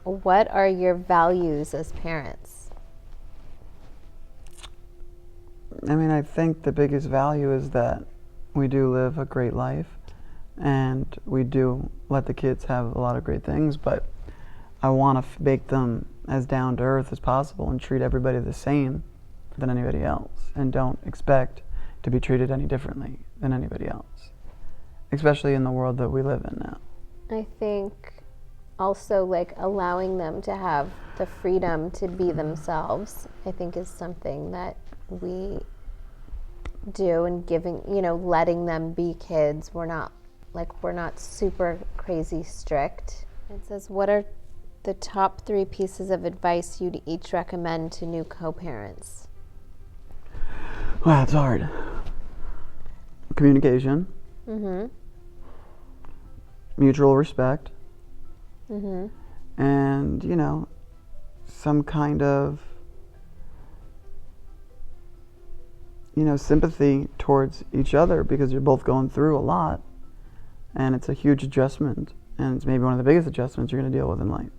What are your values as parents? I mean, I think the biggest value is that we do live a great life and we do let the kids have a lot of great things, but I want to make them as down to earth as possible and treat everybody the same than anybody else, and don't expect to be treated any differently than anybody else, especially in the world that we live in now. I think also like allowing them to have the freedom to be themselves, I think is something that we do, and giving, letting them be kids. We're not super crazy strict. It says, what are the top 3 pieces of advice you'd each recommend to new co-parents? Well, it's hard. Communication. Mm-hmm. Mutual respect. Mm-hmm. And, some kind of, sympathy towards each other, because you're both going through a lot and it's a huge adjustment, and it's maybe one of the biggest adjustments you're going to deal with in life.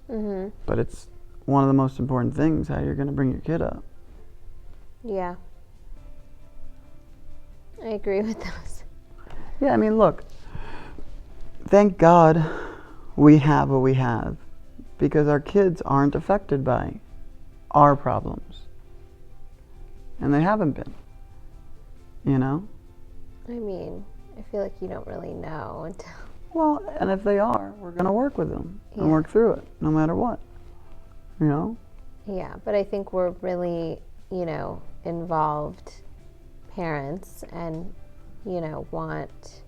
Mm-hmm. But it's one of the most important things, how you're going to bring your kid up. Yeah. I agree with those. Yeah, I mean, look, thank God we have what we have, because our kids aren't affected by our problems. And they haven't been, I mean, I feel like you don't really know until... Well, and if they are, we're going to work with them and work through it, no matter what, Yeah, but I think we're really, involved parents and, want,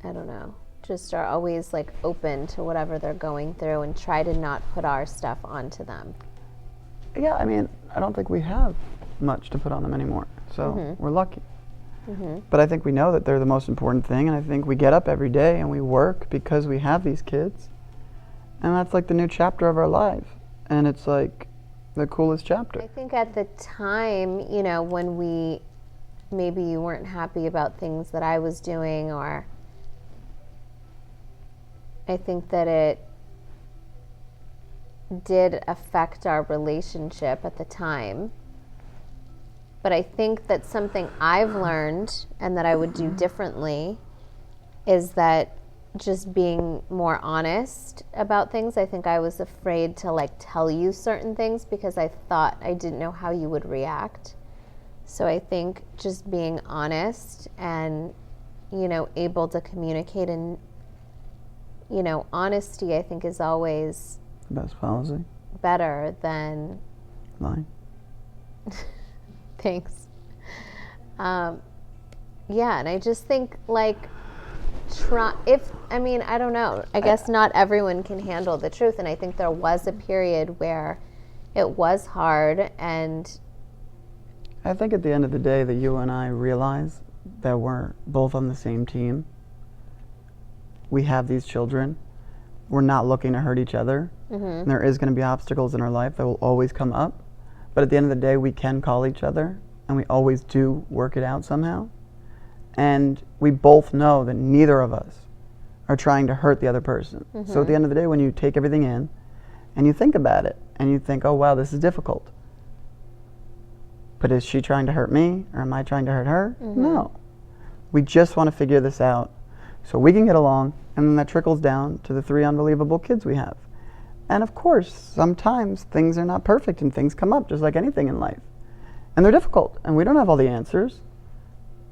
I don't know, just are always like open to whatever they're going through and try to not put our stuff onto them. Yeah, I mean, I don't think we have much to put on them anymore, so we're lucky. Mm-hmm. But I think we know that they're the most important thing, and I think we get up every day and we work because we have these kids, and that's like the new chapter of our life, and it's like the coolest chapter. I think at the time, when maybe you weren't happy about things that I was doing, or I think that it did affect our relationship at the time. But I think that something I've learned and that I would do differently is that just being more honest about things. I think I was afraid to tell you certain things because I thought I didn't know how you would react. So I think just being honest and, able to communicate, and, honesty I think is always Best policy. Better than lying. Thanks. Yeah, and I just think I don't know. I guess not everyone can handle the truth, and I think there was a period where it was hard, and I think at the end of the day that you and I realize that we're both on the same team. We have these children. We're not looking to hurt each other. Mm-hmm. There is going to be obstacles in our life that will always come up. But at the end of the day, we can call each other, and we always do work it out somehow. And we both know that neither of us are trying to hurt the other person. Mm-hmm. So at the end of the day, when you take everything in, and you think about it, and you think, oh, wow, this is difficult. But is she trying to hurt me, or am I trying to hurt her? Mm-hmm. No. We just want to figure this out so we can get along, and then that trickles down to the 3 unbelievable kids we have. And of course, sometimes things are not perfect and things come up just like anything in life. And they're difficult and we don't have all the answers.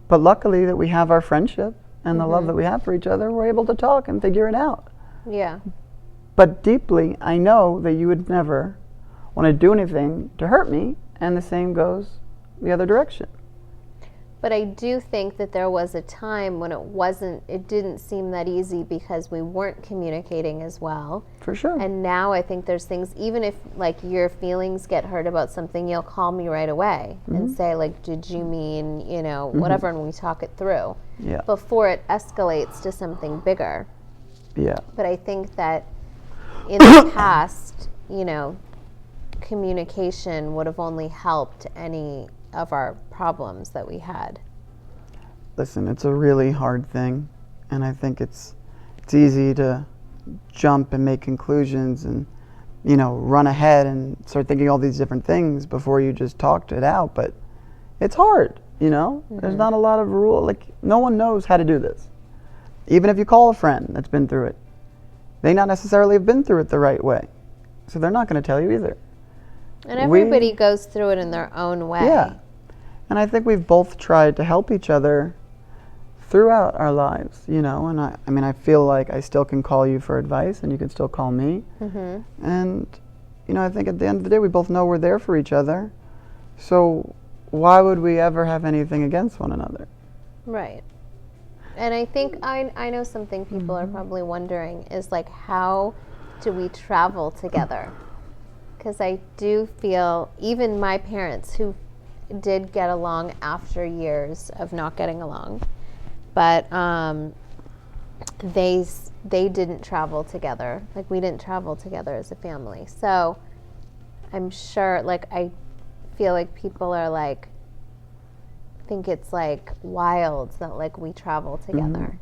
But luckily that we have our friendship and the love that we have for each other, we're able to talk and figure it out. Yeah. But deeply, I know that you would never want to do anything to hurt me, and the same goes the other direction. But I do think that there was a time when it didn't seem that easy because we weren't communicating as well. For sure. And now I think there's things, even if your feelings get hurt about something, you'll call me right away and say did you mean, whatever, and we talk it through. Yeah. Before it escalates to something bigger. Yeah. But I think that in the past, communication would have only helped any of our problems that we had. Listen, it's a really hard thing, and I think it's it's easy to jump and make conclusions and, you know, run ahead and start thinking all these different things before you just talked it out. But it's hard, you know? There's not a lot of rule. Like, no one knows how to do this. Even if you call a friend that's been through it, they not necessarily have been through it the right way. So they're not going to tell you either. And everybody goes through it in their own way. Yeah. And I think we've both tried to help each other throughout our lives, you know, and I mean, I feel like I still can call you for advice and you can still call me. And, you know, I think at the end of the day, we both know we're there for each other. So why would we ever have anything against one another? Right. And I think I know something people are probably wondering is like, how do we travel together? Because I do feel even my parents, who did get along after years of not getting along, but they didn't travel together. Like, we didn't travel together as a family. So I'm sure, like, I feel like people are like, think it's like wild that like we travel together.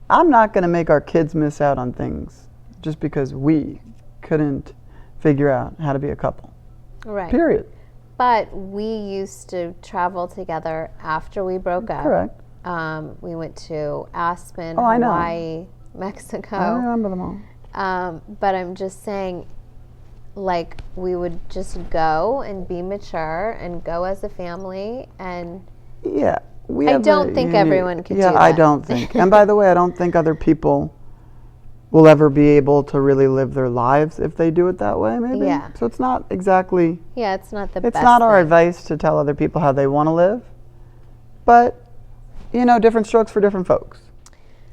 I'm not going to make our kids miss out on things just because we couldn't figure out how to be a couple. Right. Period. But we used to travel together after we broke up. Correct. We went to Aspen, I know. Hawaii, Mexico. I remember them all. But I'm just saying, like, we would just go and be mature and go as a family. And yeah, I don't think everyone could do that. Yeah, I don't think. And by the way, I don't think other people will ever be able to really live their lives if they do it that way, maybe. Yeah. So it's not exactly... Yeah, it's not the best It's not our thing. advice to tell other people how they want to live. But, you know, different strokes for different folks.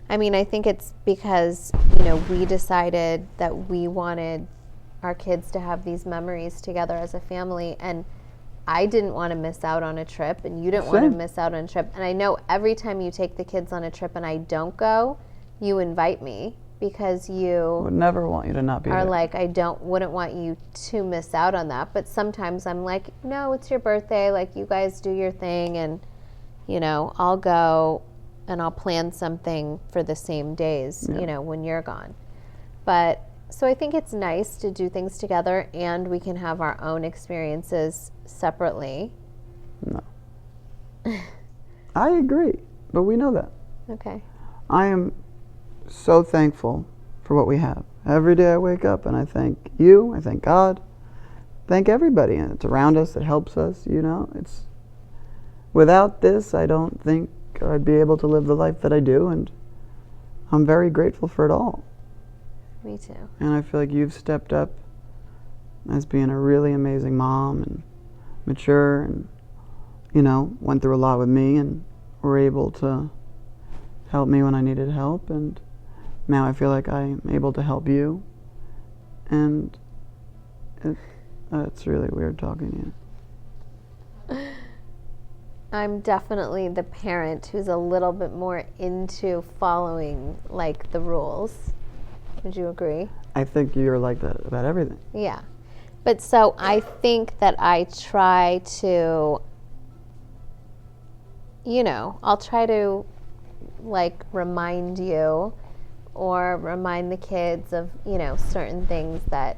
I mean, I think it's because, you know, we decided that we wanted our kids to have these memories together as a family, and I didn't want to miss out on a trip, and you didn't want to miss out on a trip. And I know every time you take the kids on a trip and I don't go, you invite me because you Would never want you to not be are there. like, wouldn't want you to miss out on that. But sometimes I'm like, no, it's your birthday. Like, you guys do your thing, and, you know, I'll go and I'll plan something for the same days, you know, when you're gone. But so I think it's nice to do things together, and we can have our own experiences separately. No. I agree, but we know that. Okay. I am so thankful for what we have. Every day I wake up and I thank you, I thank God, thank everybody, and it's around us that helps us, you know. It's without this, I don't think I'd be able to live the life that I do, and I'm very grateful for it all. Me too. And I feel like you've stepped up as being a really amazing mom and mature, and, you know, went through a lot with me and were able to help me when I needed help, and now I feel like I'm able to help you, and it's really weird talking to you. I'm definitely the parent who's a little bit more into following, like, the rules. Would you agree? I think you're like that about everything. Yeah. But so I think that I try to, you know, I'll try to, like, remind you or remind the kids of, you know, certain things that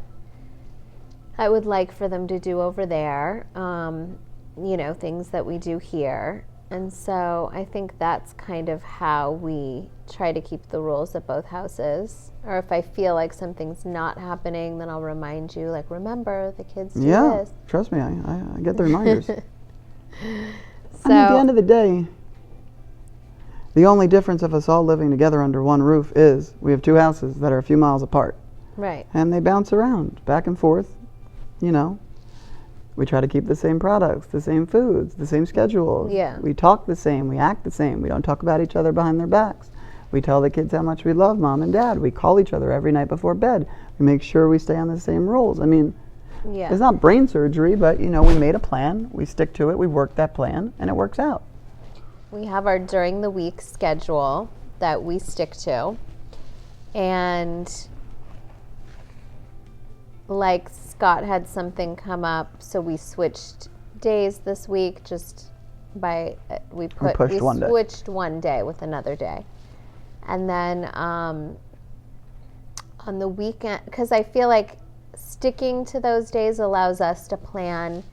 I would like for them to do over there, you know, things that we do here. And so I think that's kind of how we try to keep the rules at both houses. Or if I feel like something's not happening, then I'll remind you, like, remember, the kids do this. Trust me, I get the reminders. So, I mean, at the end of the day, the only difference of us all living together under one roof is we have two houses that are a few miles apart. right. And they bounce around, back and forth, you know. We try to keep the same products, the same foods, the same schedules. Yeah. We talk the same, we act the same. We don't talk about each other behind their backs. We tell the kids how much we love mom and dad. We call each other every night before bed. We make sure we stay on the same rules. I mean, Yeah. it's not brain surgery, but, you know, we made a plan, we stick to it, we work that plan, and it works out. We have our during the week schedule that we stick to. And, like, Scott had something come up, so we switched days this week just by, we pushed one day. switched one day with another day. And then on the weekend, because I feel like sticking to those days allows us to plan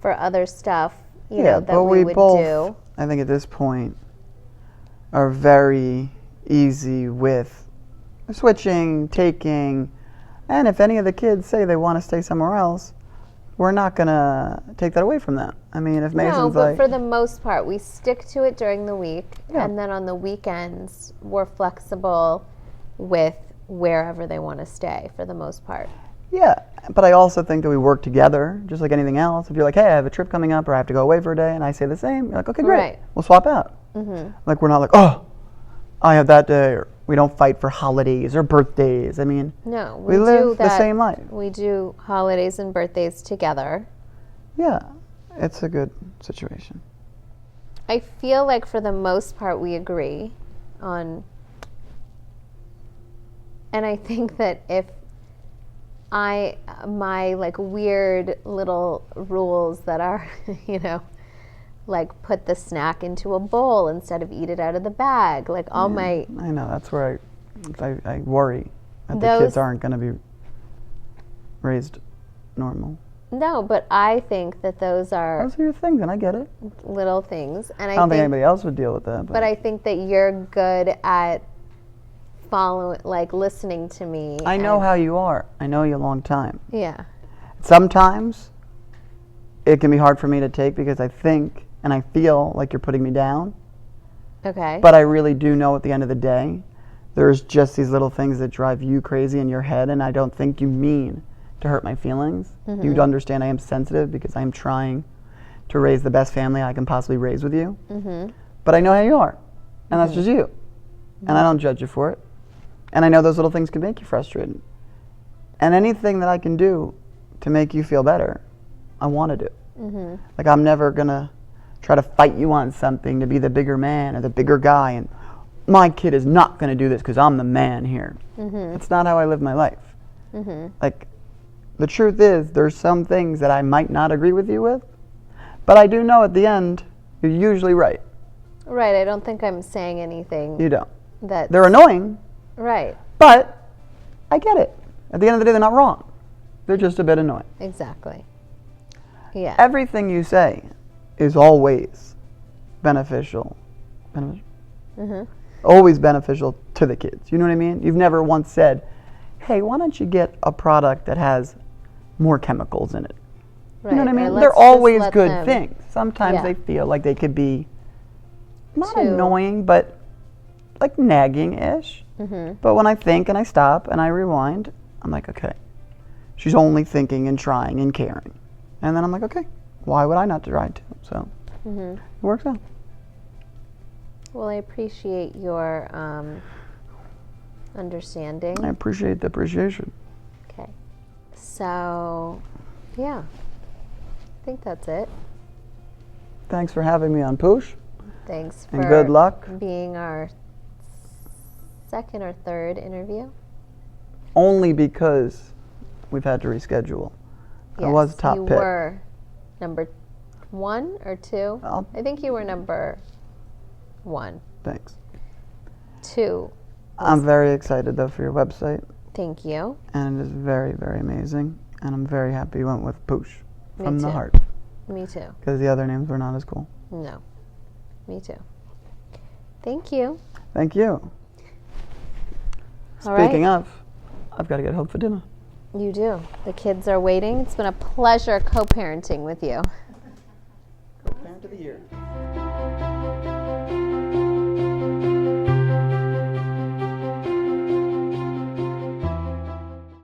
for other stuff, you know, that we would both, do. I think at this point, are very easy with switching, taking, and if any of the kids say they want to stay somewhere else, we're not going to take that away from them. I mean, if Mason's No, but like... for the most part, we stick to it during the week, Yeah. and then on the weekends, we're flexible with wherever they want to stay for the most part. Yeah, but I also think that we work together, just like anything else. If you're like, hey, I have a trip coming up, or I have to go away for a day, and I say the same, you're like, okay, great, Right. we'll swap out. Like, we're not like, oh, I have that day, or we don't fight for holidays or birthdays. I mean, No, we do live that. the same life. We do holidays and birthdays together. Yeah, it's a good situation. I feel like for the most part we agree on, and I think that if my like weird little rules that are, you know, like put the snack into a bowl instead of eat it out of the bag, like all my... I know, that's where I worry that the Those- kids aren't going to be raised normal. No, but I think that those are Those are your things, and I get it. little things, and I don't think anybody else would deal with that. But I think that you're good at following, like listening to me. I know how you are. I know you a long time. Yeah. Sometimes it can be hard for me to take because I think and I feel like you're putting me down. Okay. But I really do know at the end of the day, there's just these little things that drive you crazy in your head, and I don't think you mean to hurt my feelings. You'd understand I am sensitive because I am trying to raise the best family I can possibly raise with you. But I know how you are, and that's just you. And I don't judge you for it. And I know those little things can make you frustrated. And anything that I can do to make you feel better, I want to do. Like, I'm never going to try to fight you on something to be the bigger man or the bigger guy, and my kid is not going to do this because I'm the man here. It's not how I live my life. Like, the truth is, there's some things that I might not agree with you with, but I do know at the end, you're usually right. Right. I don't think I'm saying anything You don't. that... They're annoying, Right. but I get it. At the end of the day, they're not wrong. They're just a bit annoying. Exactly. Yeah. Everything you say is always beneficial. Always beneficial to the kids. You know what I mean? You've never once said, hey, why don't you get a product that has more chemicals in it? Right. You know what I Or mean? let's They're just always let good them- things. Sometimes Yeah. they feel like they could be not Too- annoying, but like nagging-ish. But when I think and I stop and I rewind, I'm like, okay, she's only thinking and trying and caring. And then I'm like, okay, why would I not try to? So it works out. Well, I appreciate your understanding. I appreciate the appreciation. Okay. So, yeah. I think that's it. Thanks for having me on Poosh, Thanks for and good luck. being our second or third interview. Only because we've had to reschedule. I was top you pick. were number 1 or 2. Well, I think you were number 1. thanks. 2. I'm very excited though for your website, Thank you. and it is very, very amazing. And I'm very happy you went with Poosh Me from the too. heart, Me too. because the other names were not as cool. No. Me too. Thank you. Thank you. All Speaking right. of, I've got to get home for dinner. You do. The kids are waiting. It's been a pleasure co-parenting with you. Parent of the year.